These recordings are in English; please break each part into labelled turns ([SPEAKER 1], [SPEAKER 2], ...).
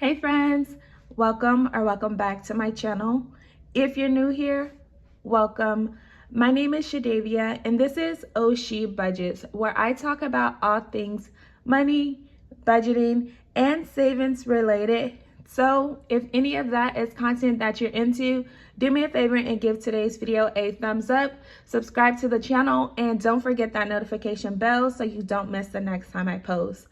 [SPEAKER 1] Hey friends, welcome back to my channel. If you're new here, welcome. My name is Shadavia and this is Oshi Budgets, where I talk about all things money, budgeting, and savings related. So if any of that is content that you're into, do me a favor and give today's video a thumbs up, subscribe to the channel, and don't forget that notification bell so you don't miss the next time I post.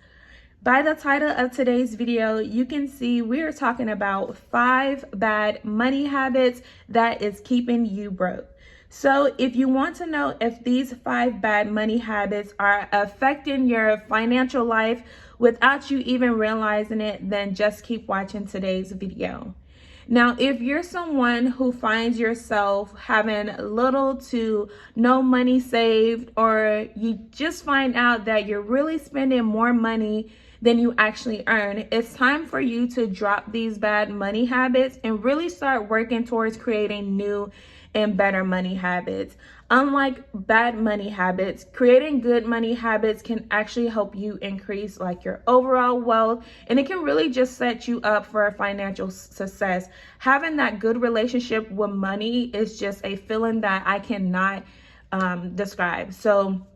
[SPEAKER 1] By the title of today's video, you can see we're talking about 5 bad money habits that is keeping you broke. So if you want to know if these 5 bad money habits are affecting your financial life without you even realizing it, then just keep watching today's video. Now, if you're someone who finds yourself having little to no money saved, or you just find out that you're really spending more money than you actually earn, it's time for you to drop these bad money habits and really start working towards creating new and better money habits. Unlike bad money habits, creating good money habits can actually help you increase like your overall wealth, and it can really just set you up for a financial success. Having that good relationship with money is just a feeling that I cannot describe. So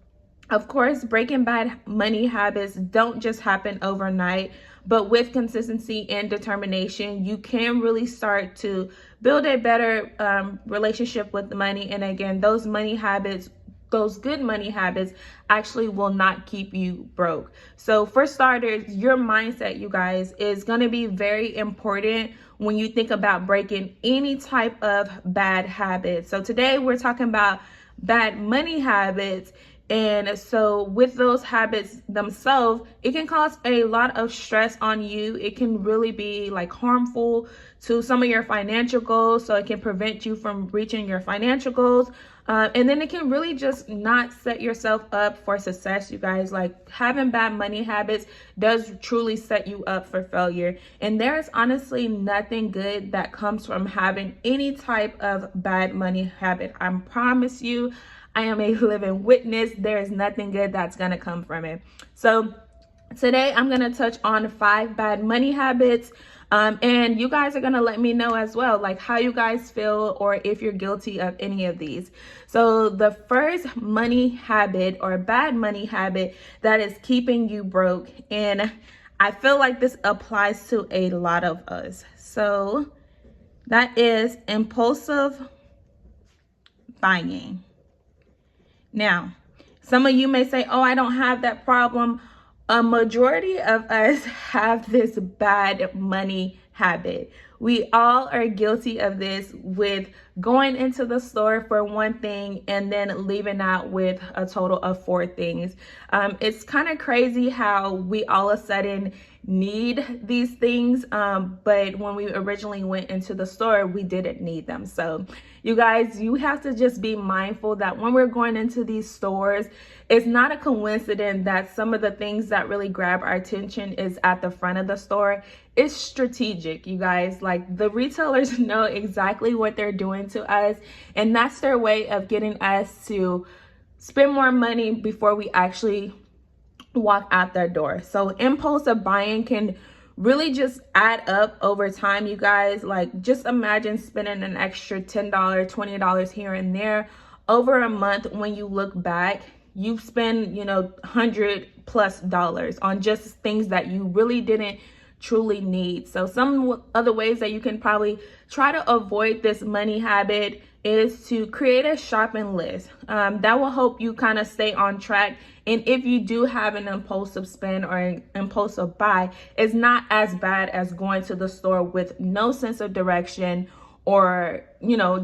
[SPEAKER 1] of course, breaking bad money habits don't just happen overnight, but with consistency and determination, you can really start to build a better relationship with the money. And again, those money habits, those good money habits actually will not keep you broke. So for starters, your mindset, you guys, is going to be very important when you think about breaking any type of bad habit. So today we're talking about bad money habits. And so with those habits themselves, it can cause a lot of stress on you. It can really be like harmful to some of your financial goals. So it can prevent you from reaching your financial goals. And then it can really just not set yourself up for success, you guys. Like having bad money habits does truly set you up for failure. And there's honestly nothing good that comes from having any type of bad money habit. I promise you. I am a living witness. There is nothing good that's going to come from it. So today I'm going to touch on 5 bad money habits. And you guys are going to let me know as well, like how you guys feel or if you're guilty of any of these. So the first money habit or bad money habit that is keeping you broke, and I feel like this applies to a lot of us. So that is impulsive buying. Now, some of you may say, oh, I don't have that problem. A majority of us have this bad money habit. We all are guilty of this, with going into the store for one thing and then leaving out with a total of 4 things. It's kind of crazy how we all of a sudden need these things, but when we originally went into the store, we didn't need them. So you guys, you have to just be mindful that when we're going into these stores, it's not a coincidence that some of the things that really grab our attention is at the front of the store. It's strategic, you guys. Like the retailers know exactly what they're doing to us, and that's their way of getting us to spend more money before we actually walk out their door. So impulsive buying can really just add up over time, you guys. Like just imagine spending an extra $10, $20 here and there over a month. When you look back, you spend, $100+ on just things that you really didn't truly need. So some other ways that you can probably try to avoid this money habit is to create a shopping list. That will help you kind of stay on track. And if you do have an impulsive spend or an impulsive buy, it's not as bad as going to the store with no sense of direction, or,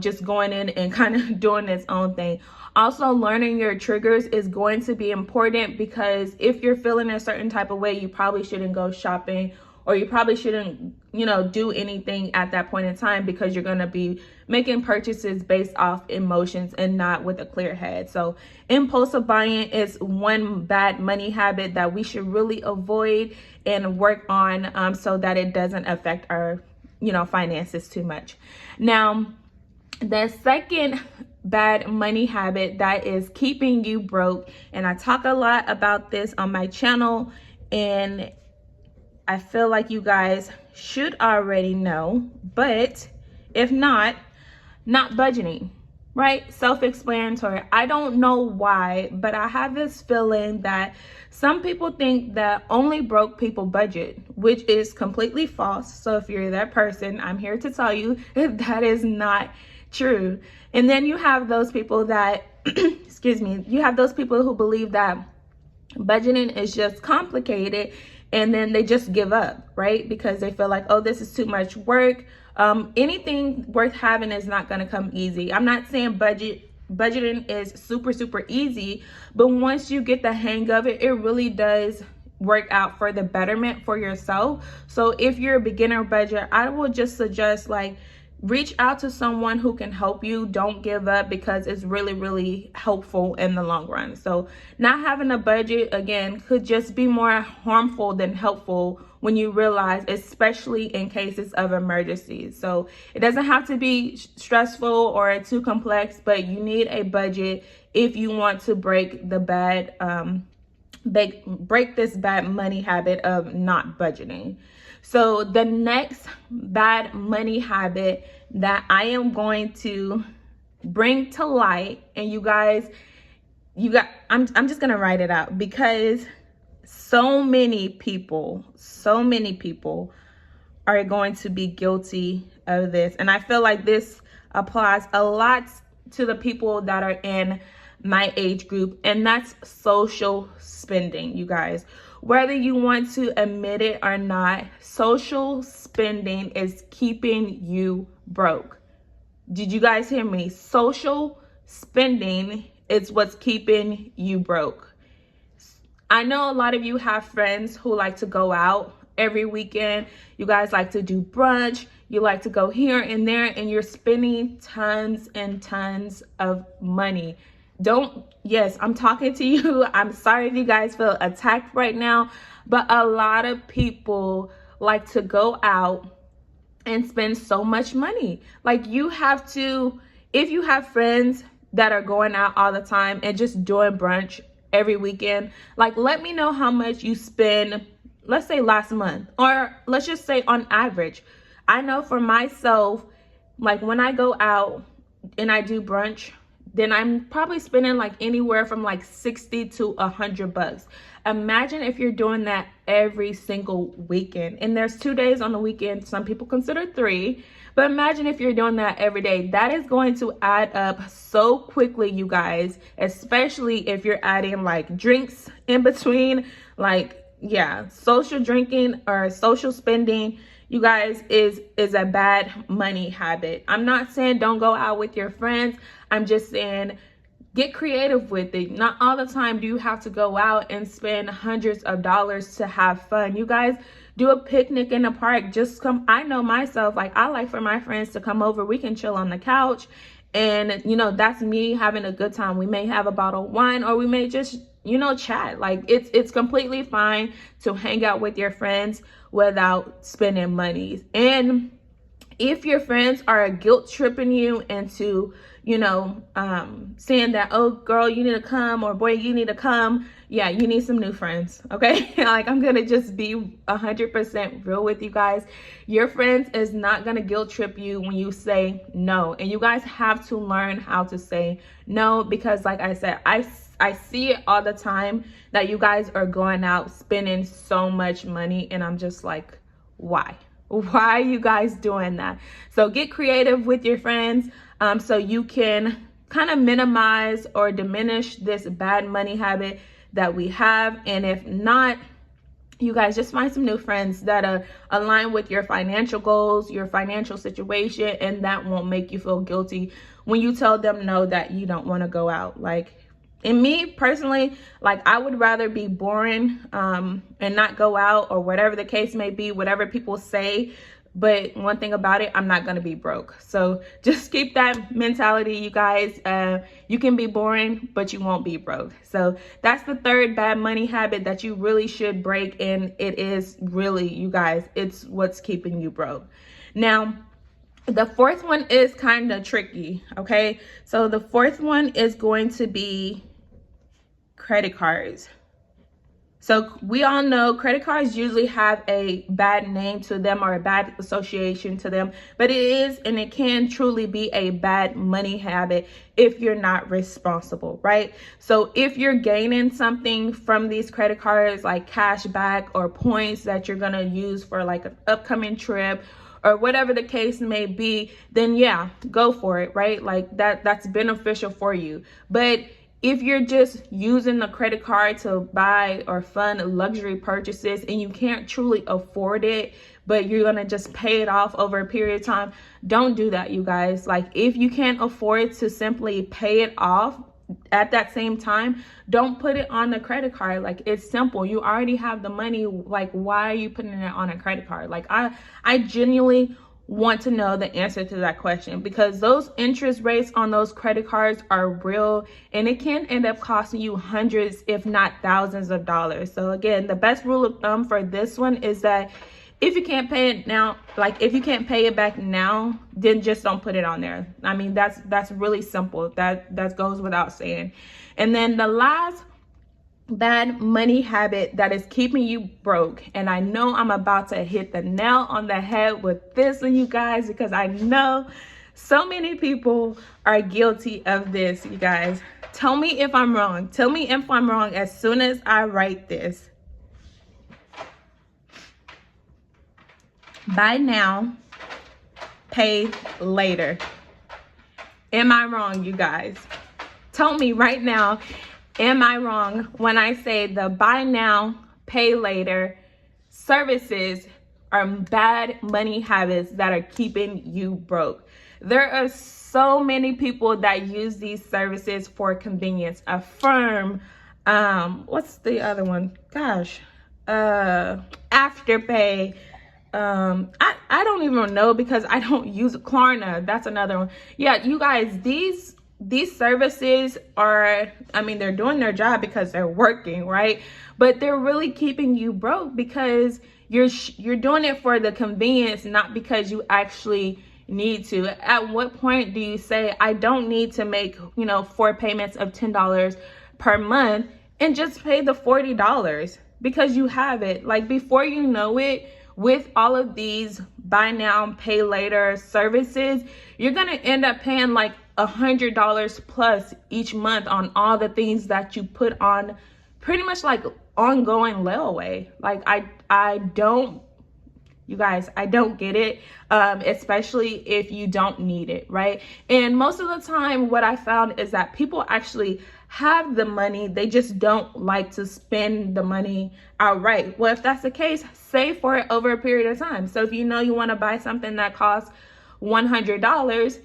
[SPEAKER 1] just going in and kind of doing its own thing. Also, learning your triggers is going to be important, because if you're feeling a certain type of way, you probably shouldn't go shopping, or you probably shouldn't, do anything at that point in time, because you're going to be making purchases based off emotions and not with a clear head. So impulsive buying is one bad money habit that we should really avoid and work on, so that it doesn't affect our, finances too much. Now, the second bad money habit that is keeping you broke, and I talk a lot about this on my channel, and I feel like you guys should already know, but if not budgeting, right? Self-explanatory. I don't know why, but I have this feeling that some people think that only broke people budget, which is completely false. So if you're that person, I'm here to tell you that is not true. And then you have those people that, excuse me, you have those people who believe that budgeting is just complicated and then they just give up, right? Because they feel like, oh, this is too much work. Anything worth having is not going to come easy. I'm not saying budgeting is super easy, but once you get the hang of it, it really does work out for the betterment for yourself. So if you're a beginner budget, I will just suggest like reach out to someone who can help you. Don't give up, because it's really helpful in the long run. So not having a budget, again, could just be more harmful than helpful when you realize, especially in cases of emergencies. So it doesn't have to be stressful or too complex, but you need a budget if you want to break the bad break this bad money habit of not budgeting. So the next bad money habit that I am going to bring to light, and I'm just gonna write it out, because so many people are going to be guilty of this. And I feel like this applies a lot to the people that are in my age group, and that's social spending, you guys. Whether you want to admit it or not, social spending is keeping you broke. Did you guys hear me? Social spending is what's keeping you broke. I know a lot of you have friends who like to go out every weekend. You guys like to do brunch. You like to go here and there, and you're spending tons and tons of money. Yes, I'm talking to you. I'm sorry if you guys feel attacked right now, but a lot of people like to go out and spend so much money. Like, you have to, if you have friends that are going out all the time and just doing brunch every weekend, like, let me know how much you spend, let's say last month, or let's just say on average. I know for myself, like when I go out and I do brunch, then I'm probably spending like anywhere from like 60 to $100. Imagine if you're doing that every single weekend. And there's 2 days on the weekend. Some people consider 3. But imagine if you're doing that every day. That is going to add up so quickly, you guys, especially if you're adding like drinks in between. Like, yeah, social drinking or social spending, you guys, is a bad money habit. I'm not saying don't go out with your friends. I'm just saying get creative with it. Not all the time do you have to go out and spend hundreds of dollars to have fun. You guys, do a picnic in the park. Just come. I know myself, like, I like for my friends to come over. We can chill on the couch, and you know, that's me having a good time. We may have a bottle of wine, or we may just, you know, chat. Like, it's completely fine to hang out with your friends without spending money. And if your friends are guilt tripping you into, you know, saying that, oh girl, you need to come, or boy, you need to come, yeah, you need some new friends, okay? Like, I'm gonna just be 100% real with you guys. Your friends is not gonna guilt trip you when you say no. And you guys have to learn how to say no, because like I said, I see it all the time that you guys are going out spending so much money, and I'm just like, why? Why are you guys doing that? So get creative with your friends, so you can kind of minimize or diminish this bad money habit that we have. And if not, you guys just find some new friends that are aligned with your financial goals, your financial situation, and that won't make you feel guilty when you tell them no, that you don't want to go out. Like, and me personally, like, I would rather be boring and not go out, or whatever the case may be, whatever people say. But one thing about it, I'm not going to be broke. So just keep that mentality, you guys. You can be boring, but you won't be broke. So that's the third bad money habit that you really should break. And it is really, you guys, it's what's keeping you broke. Now, the fourth one is kind of tricky, okay? So the fourth one is going to be credit cards. So we all know credit cards usually have a bad name to them or a bad association to them, but it is and it can truly be a bad money habit if you're not responsible, right? So if you're gaining something from these credit cards like cash back or points that you're gonna use for like an upcoming trip or whatever the case may be, then yeah, go for it, right? Like that's beneficial for you. But if you're just using the credit card to buy or fund luxury purchases and you can't truly afford it, but you're gonna just pay it off over a period of time, don't do that, you guys. Like if you can't afford to simply pay it off at that same time, don't put it on the credit card. Like it's simple. You already have the money. Like why are you putting it on a credit card? Like I genuinely want to know the answer to that question, because those interest rates on those credit cards are real and it can end up costing you hundreds if not thousands of dollars. So again, the best rule of thumb for this one is that if you can't pay it now, like if you can't pay it back now, then just don't put it on there. I mean, that's really simple. That goes without saying. And then the last bad money habit that is keeping you broke, and I know I'm about to hit the nail on the head with this one, you guys, because I know so many people are guilty of this, you guys. Tell me if I'm wrong. Tell me if I'm wrong as soon as I write this. Buy now, pay later. Am I wrong, you guys? Tell me right now, am I wrong when I say the buy now, pay later services are bad money habits that are keeping you broke? There are so many people that use these services for convenience. Affirm, what's the other one? Gosh, Afterpay. I don't even know because I don't use Klarna. That's another one. Yeah, you guys, these services are, I mean, they're doing their job because they're working, right? But they're really keeping you broke because you're doing it for the convenience, not because you actually need to. At what point do you say, I don't need to make, 4 payments of $10 per month and just pay the $40 because you have it? Like before you know it, with all of these buy now, pay later services, you're gonna end up paying like $100 plus each month on all the things that you put on pretty much like ongoing layaway. Like I don't, you guys, I don't get it, especially if you don't need it, right? And most of the time what I found is that people actually have the money, they just don't like to spend the money outright. Well, if that's the case, save for it over a period of time. So if you know you want to buy something that costs $100,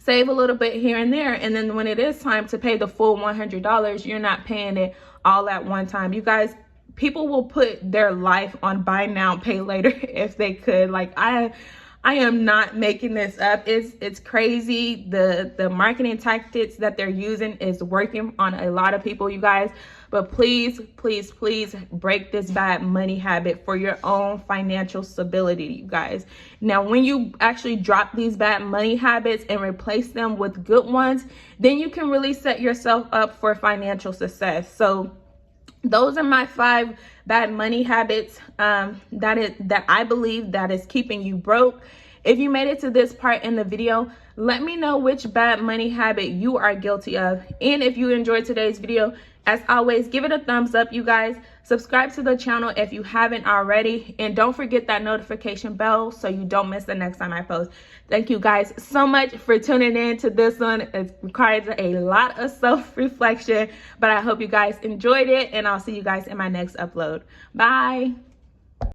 [SPEAKER 1] save a little bit here and there, and then when it is time to pay the full $100, you're not paying it all at one time. You guys, people will put their life on buy now, pay later if they could. Like I am not making this up. It's crazy. The marketing tactics that they're using is working on a lot of people, you guys. But please, please, please break this bad money habit for your own financial stability, you guys. Now, when you actually drop these bad money habits and replace them with good ones, then you can really set yourself up for financial success. So those are my 5 bad money habits that I believe that is keeping you broke. If you made it to this part in the video, let me know which bad money habit you are guilty of. And if you enjoyed today's video, as always, give it a thumbs up, you guys. Subscribe to the channel if you haven't already. And don't forget that notification bell so you don't miss the next time I post. Thank you guys so much for tuning in to this one. It requires a lot of self-reflection, but I hope you guys enjoyed it, and I'll see you guys in my next upload. Bye.